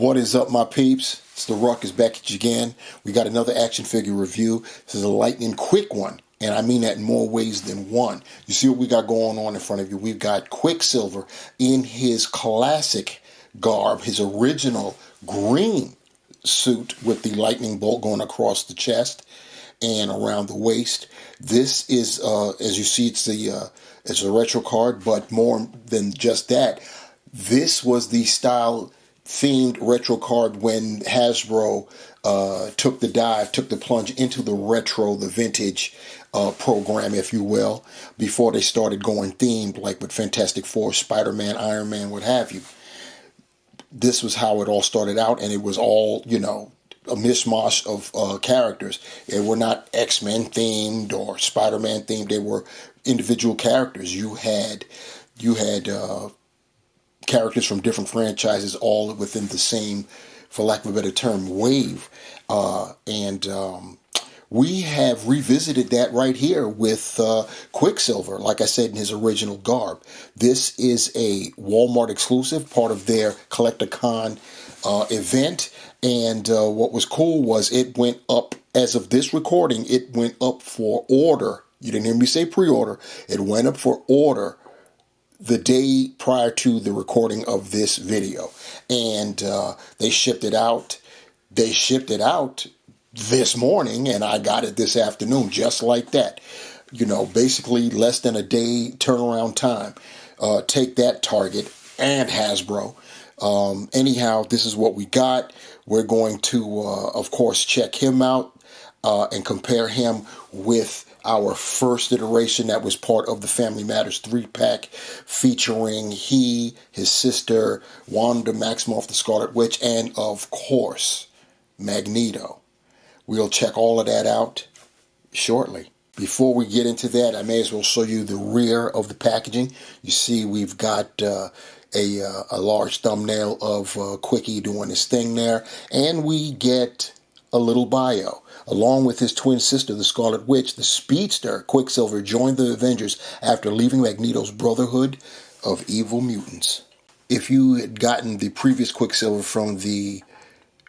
What is up, my peeps? It's the Ruck is back at you again. We got another action figure review. This is a lightning quick one, and I mean that in more ways than one. You see what we got going on in front of you. We've got Quicksilver in his classic garb, his original green suit with the lightning bolt going across the chest and around the waist. This is, as you see, it's a retro card, but more than just that, this was the style themed retro card when Hasbro took the plunge into the retro, the vintage program, if you will, before they started going themed, like with Fantastic Four, Spider-Man, Iron Man, what have you. This was how it all started out, and it was all, a mishmash of characters. They were not X-Men themed or Spider-Man themed. They were individual characters. You had characters from different franchises all within the same, for lack of a better term, wave. And we have revisited that right here with Quicksilver, like I said, in his original garb. This is a Walmart exclusive, part of their Collecticon event. And what was cool was it went up, as of this recording, it went up for order. You didn't hear me say pre-order. It went up for order the day prior to the recording of this video, and they shipped it out. They shipped it out this morning, and I got it this afternoon, just like that. Basically less than a day turnaround time. Take that, Target and Hasbro. Anyhow, this is what we got. We're going to, of course, check him out and compare him with our first iteration that was part of the Family Matters 3-pack, featuring his sister, Wanda Maximoff, the Scarlet Witch, and, of course, Magneto. We'll check all of that out shortly. Before we get into that, I may as well show you the rear of the packaging. You see we've got a large thumbnail of Quickie doing his thing there, and we get a little bio. Along with his twin sister, the Scarlet Witch, the speedster Quicksilver joined the Avengers after leaving Magneto's Brotherhood of Evil Mutants. If you had gotten the previous Quicksilver from the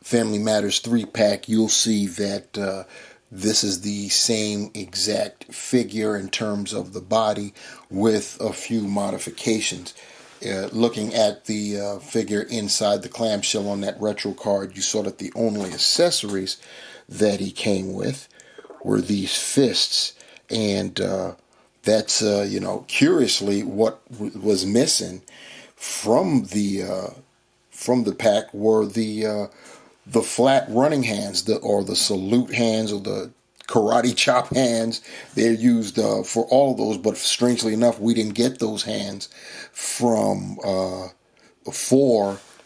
Family Matters 3-pack, you'll see that this is the same exact figure in terms of the body with a few modifications. Looking at the figure inside the clamshell on that retro card, you saw that the only accessories that he came with were these fists, and that's curiously what was missing from the pack were the flat running hands, or the salute hands, or the karate chop hands. They're used for all of those, but strangely enough, we didn't get those hands for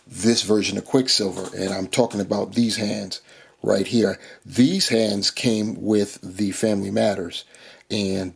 this version of Quicksilver, and I'm talking about these hands right here. These hands came with the Family Matters, and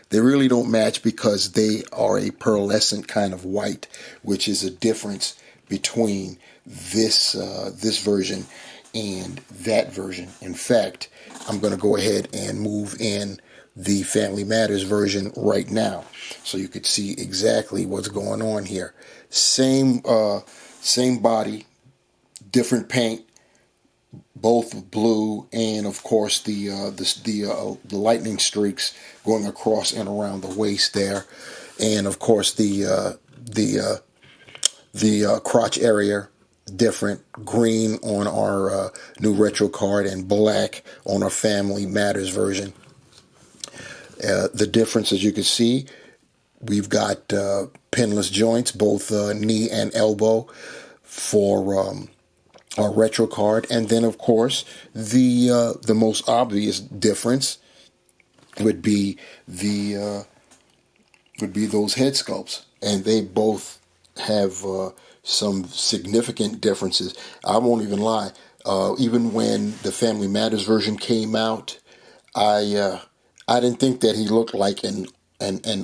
they really don't match because they are a pearlescent kind of white, which is a difference between this version and that version. In fact, I'm going to go ahead and move in the Family Matters version right now, so you could see exactly what's going on here. Same body, different paint, both blue, and of course the lightning streaks going across and around the waist there, and of course the crotch area different, green on our new retro card and black on our Family Matters version. The difference, as you can see, we've got pinless joints, both knee and elbow for our retro card, and then of course the most obvious difference would be those head sculpts, and they both have some significant differences. I won't even lie. Even when the Family Matters version came out, I didn't think that he looked like an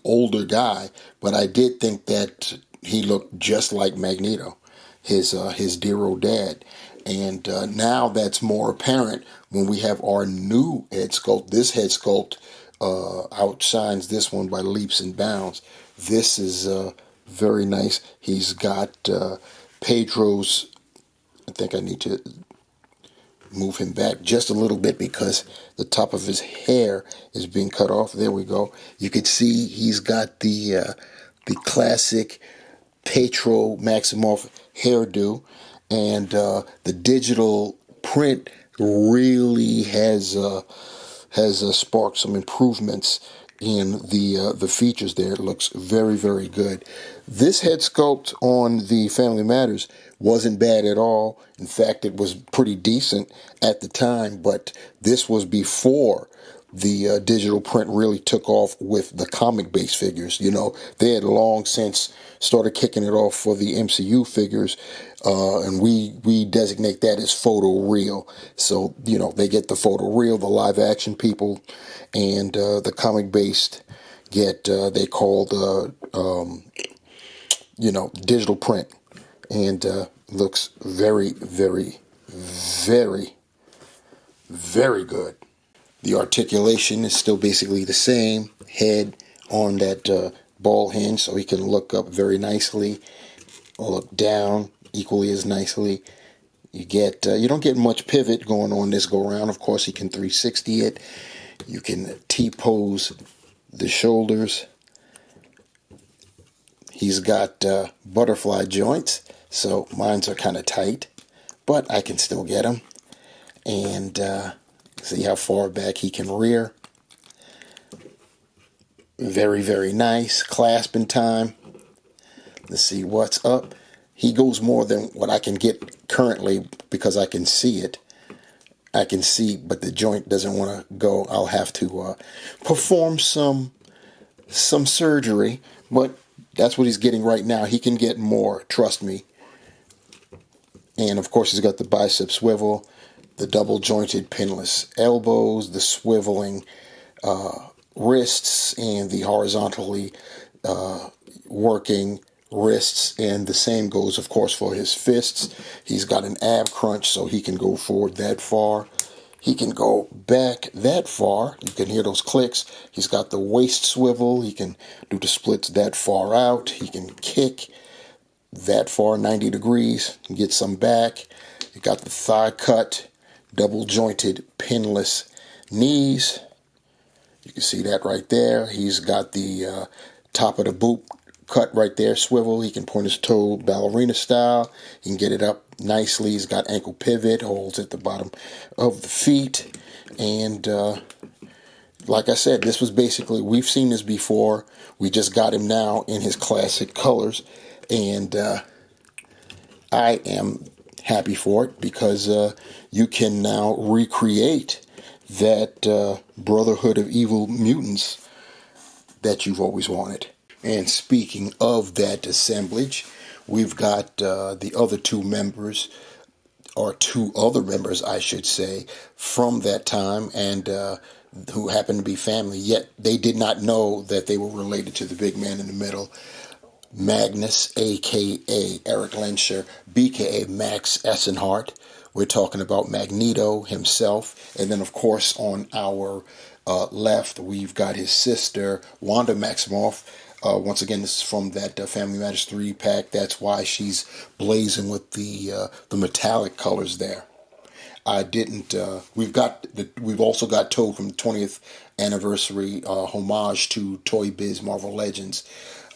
older guy, but I did think that he looked just like Magneto, his dear old dad. And now that's more apparent when we have our new head sculpt. This head sculpt outshines this one by leaps and bounds. This is very nice. He's got Pedro's I think I need to move him back just a little bit because the top of his hair is being cut off. There we go. You can see he's got the classic Petro Maximoff hairdo, and the digital print really has sparked some improvements in the features there. It looks very, very good. This head sculpt on the Family Matters wasn't bad at all. In fact, it was pretty decent at the time, but this was before the digital print really took off with the comic-based figures. You know, they had long since started kicking it off for the MCU figures, and we designate that as photo real. So, you know, they get the photo real, the live action people, and the comic-based get, they call the, digital print. And looks very, very, very, very good. The articulation is still basically the same. Head on that ball hinge, so he can look up very nicely, look down equally as nicely. You don't get much pivot going on this go around. Of course, he can 360 it. You can T-pose the shoulders. He's got butterfly joints, so mine's are kind of tight, but I can still get them. And see how far back he can rear. Very, very nice. Clasping time. Let's see what's up. He goes more than what I can get currently because I can see it. I can see, but the joint doesn't want to go. I'll have to perform some surgery, but that's what he's getting right now. He can get more, trust me. And of course, he's got the bicep swivel, the double jointed pinless elbows, the swiveling wrists, and the horizontally working wrists. And the same goes, of course, for his fists. He's got an ab crunch, so he can go forward that far. He can go back that far. You can hear those clicks. He's got the waist swivel. He can do the splits that far out. He can kick that far, 90 degrees, get some back. You got the thigh cut, double jointed, pinless knees. You can see that right there. He's got the top of the boot cut right there, swivel. He can point his toe ballerina style. He can get it up nicely. He's got ankle pivot, holds at the bottom of the feet. And like I said, this was basically, we've seen this before. We just got him now in his classic colors. And I am happy for it because you can now recreate that Brotherhood of Evil Mutants that you've always wanted. And speaking of that assemblage, we've got the other two members, or two other members, I should say, from that time, and who happen to be family, yet they did not know that they were related to the big man in the middle. Magnus, a.k.a. Eric Lenscher, b.k.a. Max Essenhart. We're talking about Magneto himself. And then, of course, on our left, we've got his sister, Wanda Maximoff. Once again, this is from that Family Matters 3-pack. That's why she's blazing with the metallic colors there. We've also got Toad from the 20th anniversary homage to Toy Biz Marvel Legends.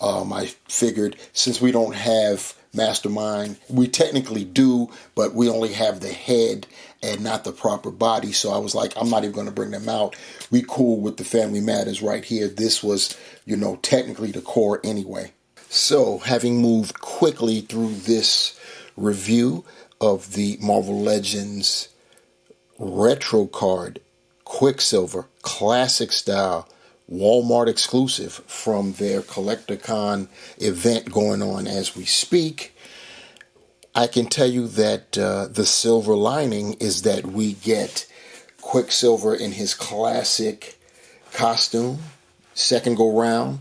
I figured since we don't have Mastermind, we technically do, but we only have the head and not the proper body. So I was like, I'm not even going to bring them out. We cool with the Family Matters right here. This was, technically the core anyway. So having moved quickly through this review of the Marvel Legends retro card, Quicksilver, classic style, Walmart exclusive from their CollectorCon event going on as we speak, I can tell you that the silver lining is that we get Quicksilver in his classic costume, second go round,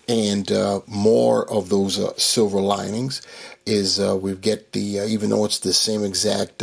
and more of those silver linings is we get the, even though it's the same exact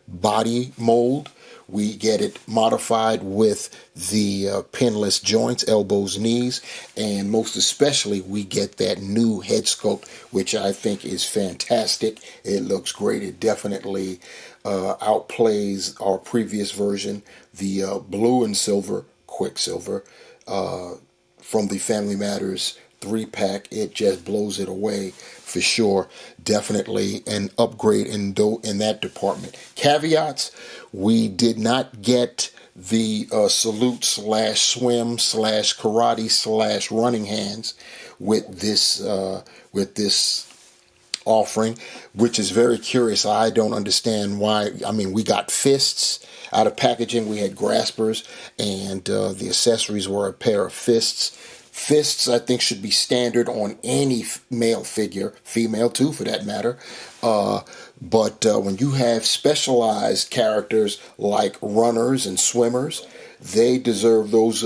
body mold, We get it modified with the pinless joints, elbows, knees, and most especially we get that new head sculpt, which I think is fantastic. It looks great. It definitely outplays our previous version, the blue and silver Quicksilver from the Family Matters 3-pack. It just blows it away for sure. Definitely an upgrade in that department. Caveats: we did not get the salute slash swim slash karate slash running hands with this offering, which is very curious. I don't understand why. I mean, we got fists out of packaging. We had graspers, and the accessories were a pair of fists. Fists, I think, should be standard on any male figure, female too, for that matter. But when you have specialized characters like runners and swimmers, they deserve those.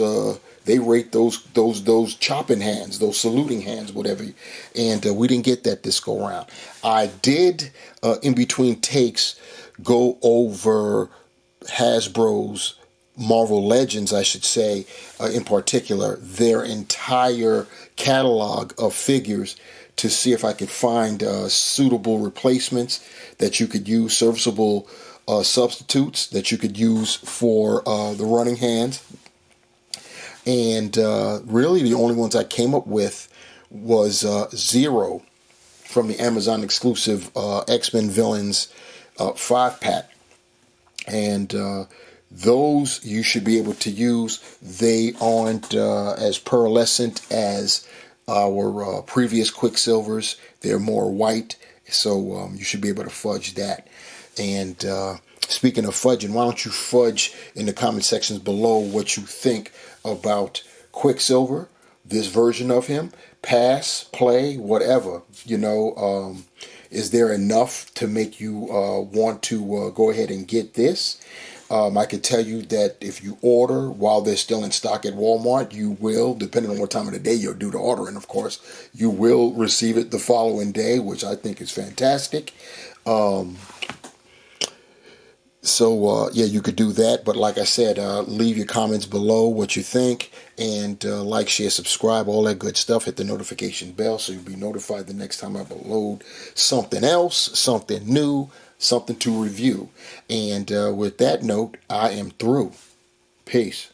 They rate those chopping hands, those saluting hands, whatever. And we didn't get that this go around. I did, in between takes, go over Hasbro's Marvel Legends, I should say, in particular, their entire catalog of figures to see if I could find suitable replacements that you could use, serviceable substitutes that you could use for the running hands. And really the only ones I came up with was Zero from the Amazon exclusive X-Men Villains 5-pack. And those you should be able to use. They aren't as pearlescent as our previous Quicksilvers. They're more white, so you should be able to fudge that. And speaking of fudging, why don't you fudge in the comment sections below what you think about Quicksilver, this version of him? Pass, play, whatever. Is there enough to make you want to go ahead and get this? I can tell you that if you order while they're still in stock at Walmart, you will, depending on what time of the day you'll do the ordering, of course, you will receive it the following day, which I think is fantastic. So, yeah, you could do that. But like I said, leave your comments below what you think. And like, share, subscribe, all that good stuff. Hit the notification bell so you'll be notified the next time I upload something else, something new, something to review. And with that note, I am through. Peace.